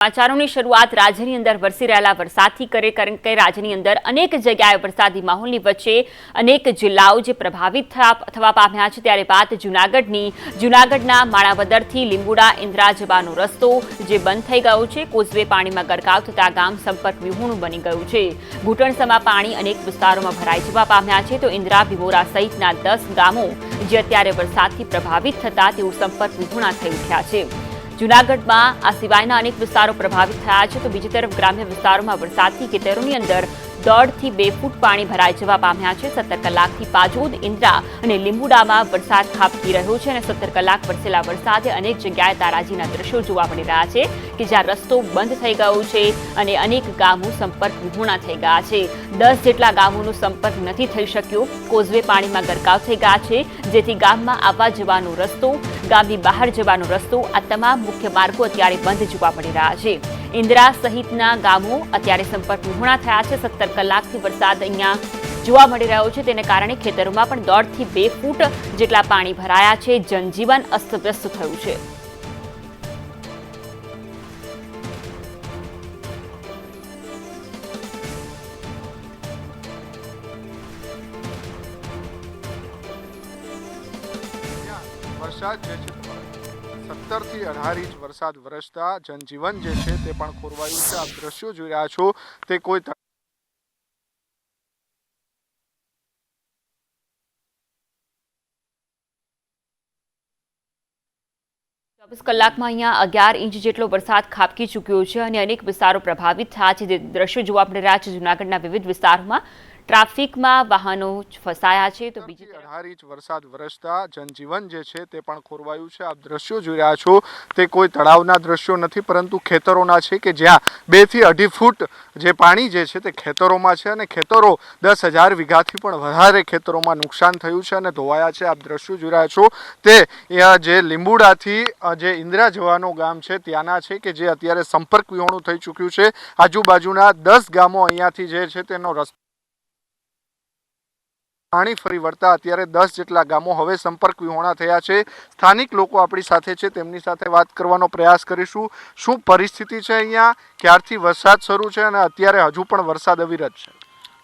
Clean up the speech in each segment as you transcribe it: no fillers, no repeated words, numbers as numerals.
समाचारों की शुरुआत राज्य अंदर वरसी रहेला वरसादथी करे कारण के राज्य अंदर अनेक जगह वरसादी माहौल वच्चे अनेक जिल्लाओं जे प्रभावित थवा पाम्या छे त्यारे बात जूनागढ़ना माणावदरथी લીંબુડા इंदिरा जवानो रस्तो जे बंद थई गयो छे। कोઝવે पाणीमां गरकाव थता गाम संपर्क विहोणुं बनी गयुं छे। घूंटणसमा पाणी अनेक विस्तारोमां भराई जवा पाम्या छे तो इंदिरा भीमोरा सहितना 10 गामों जे अत्यारे वरसादथी प्रभावित थता तेओ संपर्क विहोणा थई उठ्या छे। जूनागढ़ में आ सिवायना अनेक विस्तारों प्रभावित थया छे तो बीजी तरफ ग्राम्य विस्तारों में वरसादथी खेतरोनी अंदर 1.5 થી 2 फूट पाणी भराई जवा पाम्या छे। 17 कलाकथी पाजोद, इंदिरा अने લીંબુડામાં वरसाद खाबकी रह्यो छे अने 17 कलाक वरसेला वरसादे अनेक जग्याए ताराजीना दृश्यो जोवा मळी रह्या छे के ज्यां रस्तो बंध थई गयो छे अने अनेक गामों संपर्क विहोणा थई गया छे। 10 जेटला गामोनो संपर्क नथी थई शक्यो। कोઝવે पाणीमां गरकाव थई गया छे जेथी गाममां आववा जवानो रस्तो, गामनी बहार जवानो रस्तो आ तमाम मुख्य मार्गो अत्यारे बंध जोवा मळी रह्या छे। इंदिरा सहितना गामों अत्यारे संपर्क विहोणा थया छे। 17 कलाकथी वरसाद अहींया जोवा मळी रह्यो छे तेने कारणे खेतरोमां पण 1.5 થી 2 फूट जेटला पाणी भराया छे। जनजीवन अस्तव्यस्त थयुं छे। वरसाद 17 થી 18 इंच वरसाद वरसता जनजीवन जे छे ते पण खोरवायुं छे। आप दृश्यो जोई रह्या छो ते कोई 24 કલાકમાં અહીંયા 11 ઇંચ જેટલો વરસાદ ખાબકી ચૂક્યો છે અને અનેક વિસ્તારો પ્રભાવિત થયા છે। જે દ્રશ્યો જોવા મળી રહ્યા છે જૂનાગઢના વિવિધ વિસ્તારોમાં ટ્રાફિકમાં વાહનો ફસાયા છે તો બીજી તરફ 18 इंच वरसाद वरसता जनजीवन जे छे ते पण खोरवायुं छे। आप दृश्यो जोई रह्या छो ते कोई तळावना दृश्यो नथी परंतु खेतरोना छे के ज्यां 2 થી 2.5 फूट जे पाणी जे छे ते खेतरोमां छे अने खेतरो 10,000 वीघाथी पण वधारे खेतरोमां नुकसान थयुं छे अने धोवाया छे। आप दृश्यो जोई रह्या छो ते जे લીંબુડાથી जे इंदिरा जवानो गाम छे त्याना छे के जे अत्यारे संपर्क विहोणुं थई चूक्युं छे। आजूबाजूना 10 गामों अहींयाथी जे छे तेनो रस्तो पाणी फरी वळता अत्यारे 10 जेटला गामों हवे संपर्क विहोणा थया छे। स्थानिक लोको आपणी साथे छे तेमनी साथे वात करवानो प्रयास करीशुं। शुं परिस्थिति छे अहींया, क्यारथी वरसाद शरू छे अने अत्यारे हजू पण वरसाद अविरत छे?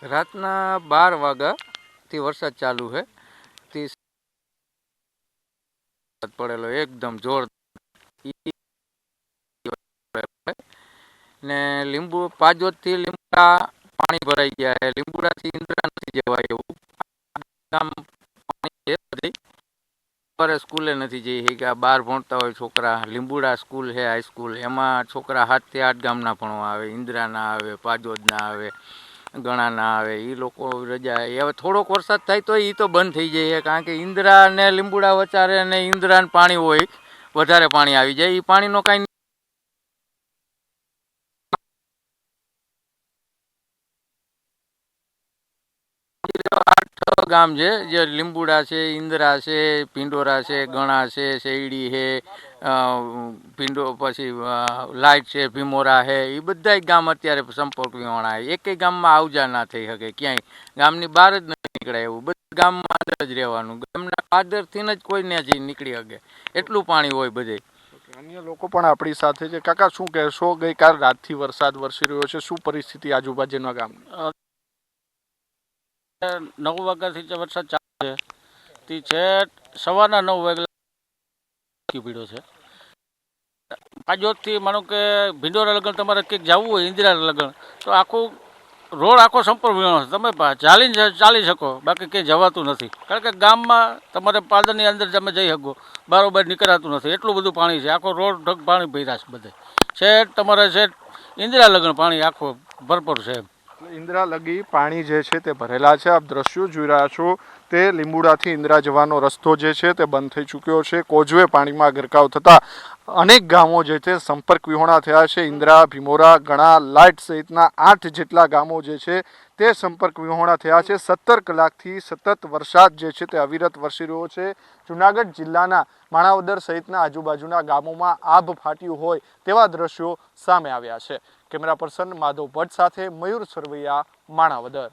रातना 12 वाग्याथी वरसाद चालू है। 30 पड़ेलो एकदम जोर ने લીંબુ પાજોદથી લીંબુડા पाणी भराई गया है। લીંબુડાથી इंदिरा નથી જવાય એવું ગામ પાણી છે બધી पर स्कूले नहीं जई है कि बार भणता हो छोकरा। લીંબુડા स्कूल है हाई स्कूल एमां छोकरा 7 થી 8 गामना भणवा आवे। इंदिरा ना आवे, पाजोद ना आवे, गणा ना आवे। ई लोको रजा हवे थोड़ोक वरसाद थाय तो ई तो बंद थई जाए कारण के इंदिरा ने લીંબુડા वचारे ने इंदिरा ने पाणी होय वधारे पाणी आवी जाय। ई पाणीनो काई 8 गाम है जे લીંબુડા है, इंदिरा है, पिंडोरा है, गणा है, शेयडी है, पिंडो पछी लाइट है, भीमोरा है। ये बधाय गाम अत्यारे संपर्क विहोणा है। एक गाम में आवजा ना थई शके, क्यांय गामनी बहार ज नहीं निकळे एवुं। बधा गाम में अंदर ज रहेवानुं। गामना पादरथी ज कोई नहीं निकળી શકે એટલું પાણી હોય બધે। अन्य लोको पण आपणी साथे छे। काका शुं कहेशो, गई काल रातथी वरसाद वरसी रह्यो छे, शुं परिस्थिति आजूबाजूना गामनी? 9 વાગ્યાથી વરસાદ ચાલુ છે તે સવારના 9 વાગ્યા પીડ્યો છે। પાજોદથી માનો કે ભીંડોરા લગન તમારે ક્યાંક જવું હોય इंदिरा લગન તો આખું રોડ આખો સંપર્ક વિહોણો છે। તમે ચાલી શકો બાકી ક્યાંય જવાતું નથી કારણ કે ગામમાં તમારે પાદરની અંદર તમે જઈ શકો બારોબાર નીકળાતું નથી એટલું બધું પાણી છે। આખો રોડ ઢગ પાણી ભર્યા છે બધે। શેઠ તમારે શેઠ इंदिरा લગન પાણી આખો ભરપૂર છે। इंदिरा लगी पाणी जे छे ते भरेला छे। आप दृश्यो जोई रह्या छो ते લીંબુડાથી इंदिरा जवानो रस्तो जे छे ते बंद थई चूक्यो छे। कोઝવે पाणीमां गरकाव थता अनेक गामों जे छे संपर्क विहोणा थया छे। इंदिरा, भीमोरा, गणा, लाइट सहितना 8 जेटला गामों जे छे ते संपर्क विहोणा थया छे। 17 कलाकथी सतत वरसाद जे छे ते अविरत वरसी रह्यो छे। जूनागढ़ जिल्लाना माणावदर सहितना आजूबाजूना गामोमां आभ फाट्युं होय तेवा दृश्यो सामे आव्या छे। कैमरा पर्सन माधव भट्ट साथे मयूर सरवैया, माणावदर।